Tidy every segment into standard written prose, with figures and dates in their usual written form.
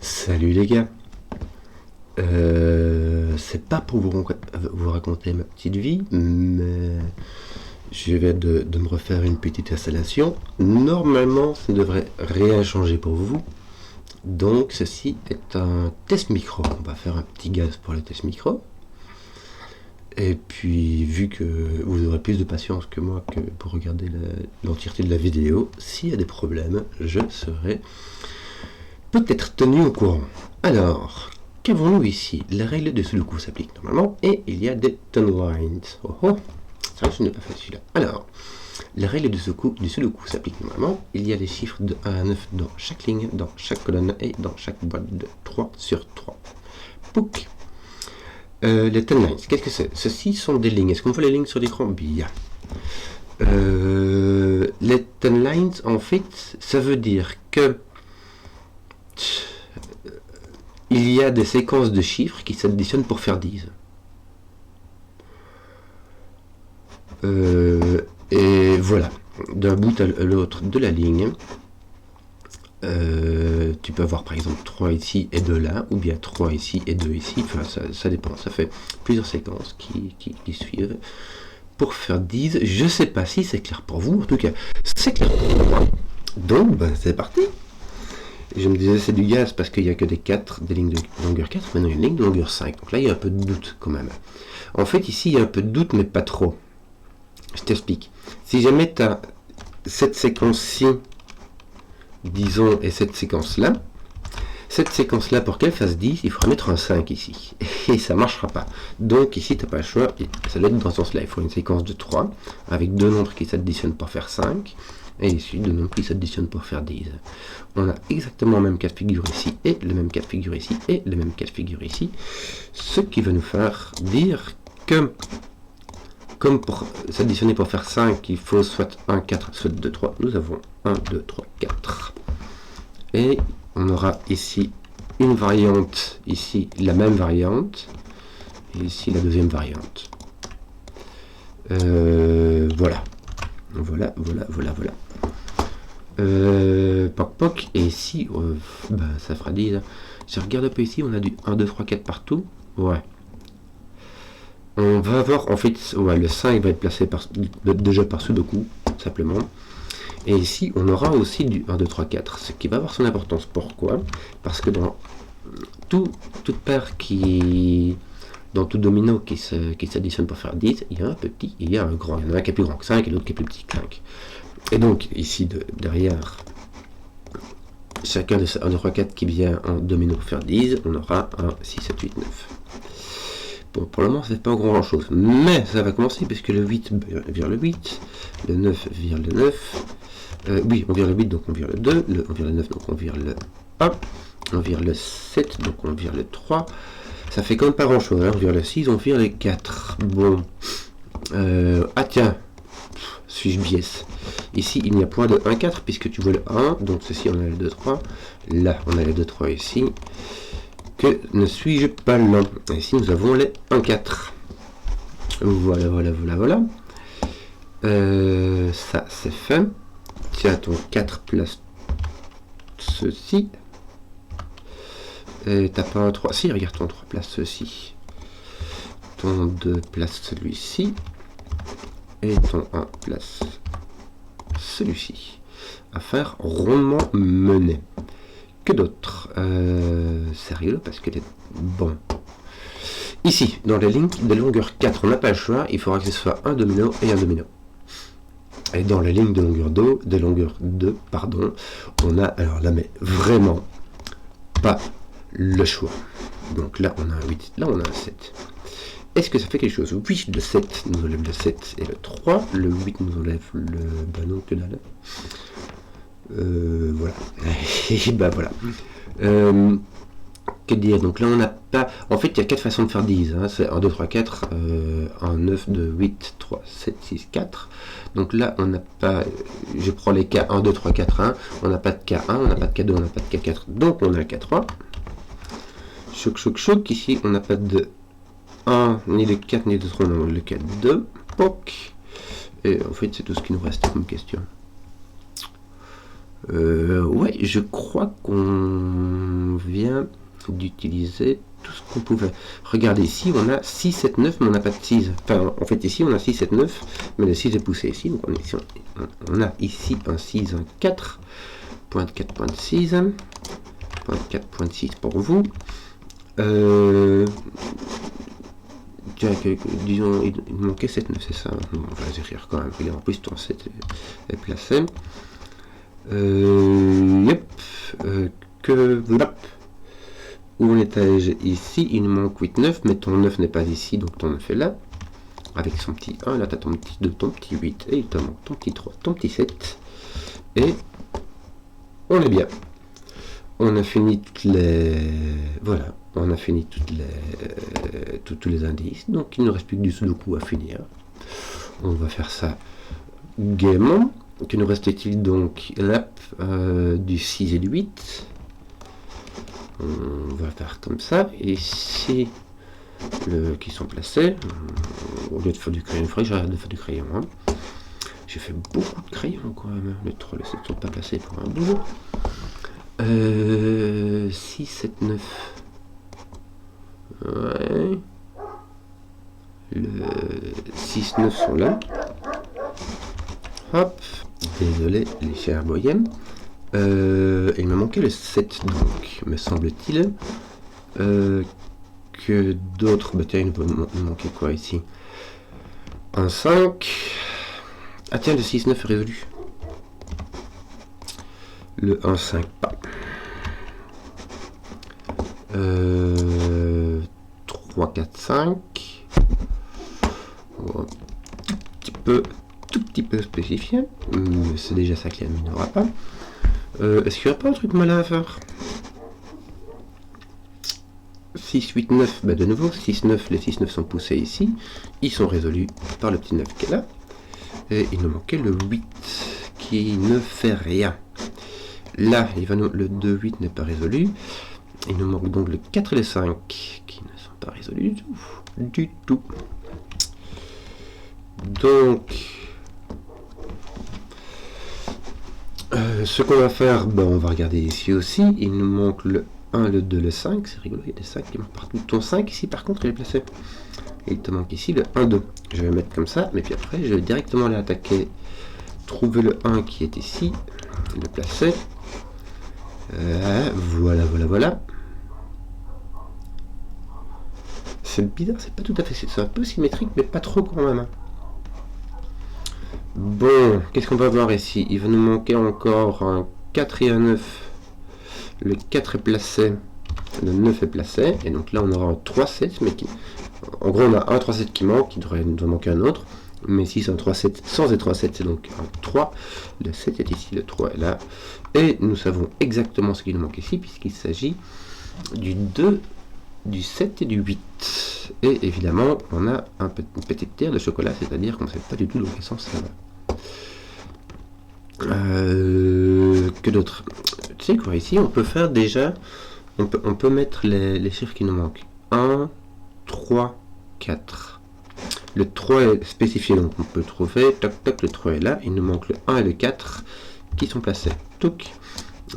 Salut les gars, c'est pas pour vous raconter ma petite vie, mais je viens de me refaire une petite installation. Normalement, ça ne devrait rien changer pour vous. Donc, ceci est un test micro. On va faire un petit gaz pour le test micro. Et puis, vu que vous aurez plus de patience que moi que pour regarder l'entièreté de la vidéo, s'il y a des problèmes, je serai peut-être tenu au courant. Alors, qu'avons-nous ici? La règle de Sudoku s'applique normalement et il y a des tone lines. Oh oh, ça ce n'est pas facile. Alors, la règle de Sudoku s'applique normalement. Il y a des chiffres de 1 à 9 dans chaque ligne, dans chaque colonne et dans chaque boîte de 3 sur 3. Pouc. Les tone lines, qu'est-ce que c'est? Ceci sont des lignes. Est-ce qu'on voit les lignes sur l'écran? Bien. Les tone lines, en fait, ça veut dire que il y a des séquences de chiffres qui s'additionnent pour faire 10. Et voilà, d'un bout à l'autre de la ligne, tu peux avoir par exemple 3 ici et 2 là, ou bien 3 ici et 2 ici, enfin ça dépend, ça fait plusieurs séquences qui suivent pour faire 10. Je sais pas si c'est clair pour vous, en tout cas c'est clair pour moi. Donc c'est parti. Je me disais c'est du gaz parce qu'il n'y a que des lignes de longueur 4, maintenant il y a une ligne de longueur 5. Donc là il y a un peu de doute quand même. En fait ici il y a un peu de doute mais pas trop. Je t'explique. Si jamais tu as cette séquence-ci, disons, et cette séquence-là pour qu'elle fasse 10, il faudra mettre un 5 ici. Et ça ne marchera pas. Donc ici tu n'as pas le choix, ça doit être dans ce sens-là. Il faut une séquence de 3 avec deux nombres qui s'additionnent pour faire 5. Et ici, deux nombres qui s'additionnent pour faire 10. On a exactement le même cas de figure ici, et le même cas de figure ici, et le même cas de figure ici. Ce qui va nous faire dire que, comme pour s'additionner pour faire 5, il faut soit 1, 4, soit 2, 3. Nous avons 1, 2, 3, 4. Et on aura ici une variante, ici la même variante, et ici la deuxième variante. Voilà. Voilà. Poc poc, et ici, ça fera 10. Si on regarde un peu ici, on a du 1, 2, 3, 4 partout. Ouais. On va avoir, en fait, ouais, le 5 va être placé déjà par Sudoku, simplement. Et ici, on aura aussi du 1, 2, 3, 4, ce qui va avoir son importance. Pourquoi? Parce que dans toute paire dans tout domino qui s'additionne pour faire 10, il y a un petit, il y a un grand. Il y en a un qui est plus grand que 5 et l'autre qui est plus petit que 5. Et donc, ici, derrière, chacun de ces 1, 2, 3, 4 qui vient en domino pour faire 10, on aura un 6, 7, 8, 9. Bon, pour le moment, ça ne fait pas grand chose. Mais ça va commencer, puisque le 8 vire le 8, le 9 vire le 9. Oui, on vire le 8, donc on vire le 2, on vire le 9, donc on vire le 1, on vire le 7, donc on vire le 3. Ça fait quand même pas grand chose, hein. On vire le 6, on vire le 4. Bon. Ah tiens, suis-je biaise? Ici, il n'y a point de 1, 4, puisque tu vois le 1, donc ceci, on a le 2, 3. Là, on a le 2, 3 ici. Que ne suis-je pas là? Ici, nous avons les 1, 4. Voilà. Ça, c'est fait. Tiens, ton 4 place ceci. T'as pas un 3. Si, regarde, ton 3 place ceci. Ton 2 place celui-ci. Et ton 1 place celui-ci. Affaire rondement menée. Que d'autre? C'est rigolo parce qu'elle est bon. Ici, dans les lignes de longueur 4, on n'a pas le choix. Il faudra que ce soit un domino et un domino. Et dans les lignes de longueur 2, on a, alors là, mais vraiment pas le choix. Donc là, on a un 8, là, on a un 7. Est-ce que ça fait quelque chose? Oui, le 7 nous enlève le 7 et le 3. Le 8 nous enlève le... Ben non, que dalle. Voilà. Et ben voilà. Que dire? Donc là, on n'a pas... En fait, il y a 4 façons de faire 10. Hein. C'est 1, 2, 3, 4, 1, 9, 2, 8, 3, 7, 6, 4. Donc là, on n'a pas... Je prends les cas 1, 2, 3, 4, 1. On n'a pas de cas 1, on n'a pas de cas 2, on n'a pas de cas 4. Donc on a le cas 3. Choc. Ici, on n'a pas de 1, ni de 4, ni de 3, on a le cas 2. Poc. Et en fait, c'est tout ce qui nous reste comme question. Ouais, je crois qu'on vient d'utiliser tout ce qu'on pouvait. Regardez ici, on a 6, 7, 9, mais on n'a pas de 6. Enfin, en fait, ici, on a 6, 7, 9, mais le 6 est poussé ici. Donc, on a ici un 6, un 4, point 4, point 6, point 4, point 6 pour vous. Disons, il manquait 7, 9, c'est ça. On va vérifier quand même. Il est en plus, ton 7 est placé. Yep. Où on est ici, il nous manque 8, 9, mais ton 9 n'est pas ici, donc ton 9 est là. Avec son petit 1, là tu as ton petit 2, ton petit 8, et il te manque ton petit 3, ton petit 7. Et on est bien. On a fini toutes les... Voilà, on a fini tous les indices, donc il ne reste plus que du sudoku à finir. On va faire ça gaiement. Que nous reste-t-il donc? L'app du 6 et du 8. On va faire comme ça. Et ici, qui sont placés, au lieu de faire du crayon, il faudrait que j'arrête de faire du crayon. Hein. J'ai fait beaucoup de crayons quand même. Les 3, les 7 ne sont pas placés pour un boulot. 6, 7, 9. Ouais. Le 6, 9 sont là. Hop. Désolé, les chers boyens. Il me manquait le 7, donc, me semble-t-il. Que d'autres... Bah tiens, il me manquait quoi ici? Un 5. Ah tiens, le 6, 9 est résolu. Le 1, 5, pas. 3, 4, 5. Bon, tout petit peu spécifié. C'est déjà ça qu'il n'y aura pas. Est-ce qu'il n'y aura pas un truc malin à faire? 6, 8, 9, bah de nouveau, 6, 9, les 6, 9 sont poussés ici. Ils sont résolus par le petit 9 qui est là. Et il nous manquait le 8 qui ne fait rien. Là, le 2, 8 n'est pas résolu. Il nous manque donc le 4 et le 5 qui ne sont pas résolus du tout. Donc, ce qu'on va faire, ben, on va regarder ici aussi. Il nous manque le 1, le 2, le 5. C'est rigolo, il y a des 5 qui manquent partout. Ton 5 ici, par contre, il est placé. Et il te manque ici le 1, 2. Je vais mettre comme ça, mais puis après, je vais directement aller attaquer. Trouver le 1 qui est ici. Le placer. Voilà. C'est bizarre, c'est pas tout à fait... C'est un peu symétrique, mais pas trop quand même. Bon, qu'est-ce qu'on va voir ici? Il va nous manquer encore un 4 et un 9. Le 4 est placé, le 9 est placé, et donc là on aura un 3-7, mais qui... En gros on a un 3-7 qui manque, il doit manquer un autre, mais si c'est un 3-7 sans être 3-7, c'est donc un 3. Le 7 est ici, le 3 est là, et nous savons exactement ce qui nous manque ici, puisqu'il s'agit du 2, du 7 et du 8. Et évidemment, on a une petite terre de chocolat, c'est-à-dire qu'on ne sait pas du tout dans quel sens ça va. Que d'autres? Tu sais quoi, ici on peut faire déjà, on peut mettre les chiffres qui nous manquent. 1, 3, 4. Le 3 est spécifié, donc on peut trouver, toc, le 3 est là, il nous manque le 1 et le 4 qui sont placés. Toc.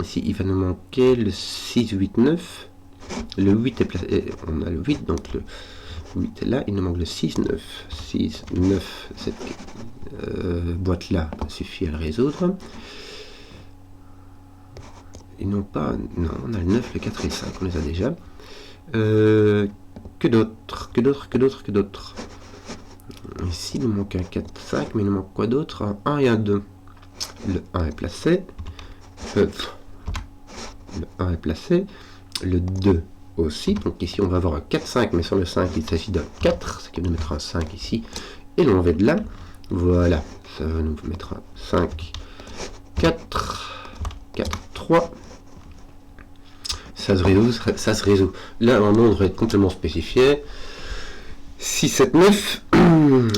Ici il va nous manquer le 6, 8, 9. Le 8 est placé, on a le 8, donc le 8 est là, il nous manque le 6, 9. 6, 9, cette boîte là suffit à le résoudre. Ils n'ont pas... Non, on a le 9, le 4 et le 5, on les a déjà. Que d'autres? Ici, il nous manque un 4, 5, mais il nous manque quoi d'autre? Un 1 et un 2. Le 1 est placé. Le 1 est placé. Le 2 aussi. Donc ici, on va avoir un 4, 5, mais sur le 5, il s'agit d'un 4, ce qui va nous mettre un 5 ici. Et l'enlever de là. Voilà, ça va nous mettre un 5, 4, 4, 3. Ça se résout. Là, un nombre est complètement spécifié. 6, 7, 9.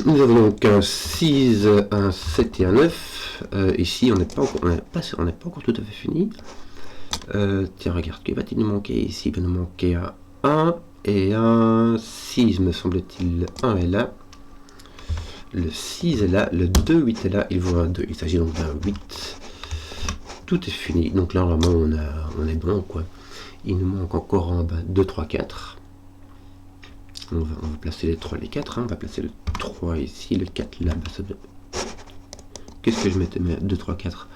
Nous avons donc un 6, un 7 et un 9. Ici, on n'est pas encore tout à fait fini. Tiens, regarde, que va-t-il nous manquer ici? Il va nous manquer un 1 et un 6, me semble-t-il. Le 1 est là. Le 6 est là. Le 2, 8 est là. Il vaut un 2. Il s'agit donc d'un 8. Tout est fini. Donc là, normalement, on est bon, quoi. Il nous manque encore en bas 2, 3, 4. On va placer les 3, les 4. Hein. On va placer le 3 ici, le 4 là. Bah, ça doit... Qu'est-ce que je mettais? 2, 3, 4.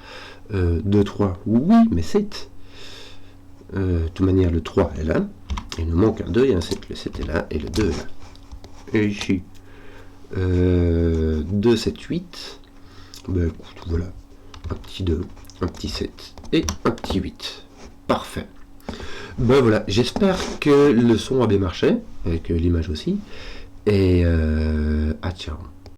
2, 3, oui, mais 7. De toute manière, le 3 est là. Il nous manque un 2 et un 7. Le 7 est là et le 2 est là. Et ici, 2, 7, 8. Ben écoute, voilà. Un petit 2, un petit 7 et un petit 8. Parfait. Ben voilà, j'espère que le son a bien marché, et que l'image aussi. Et ah tiens,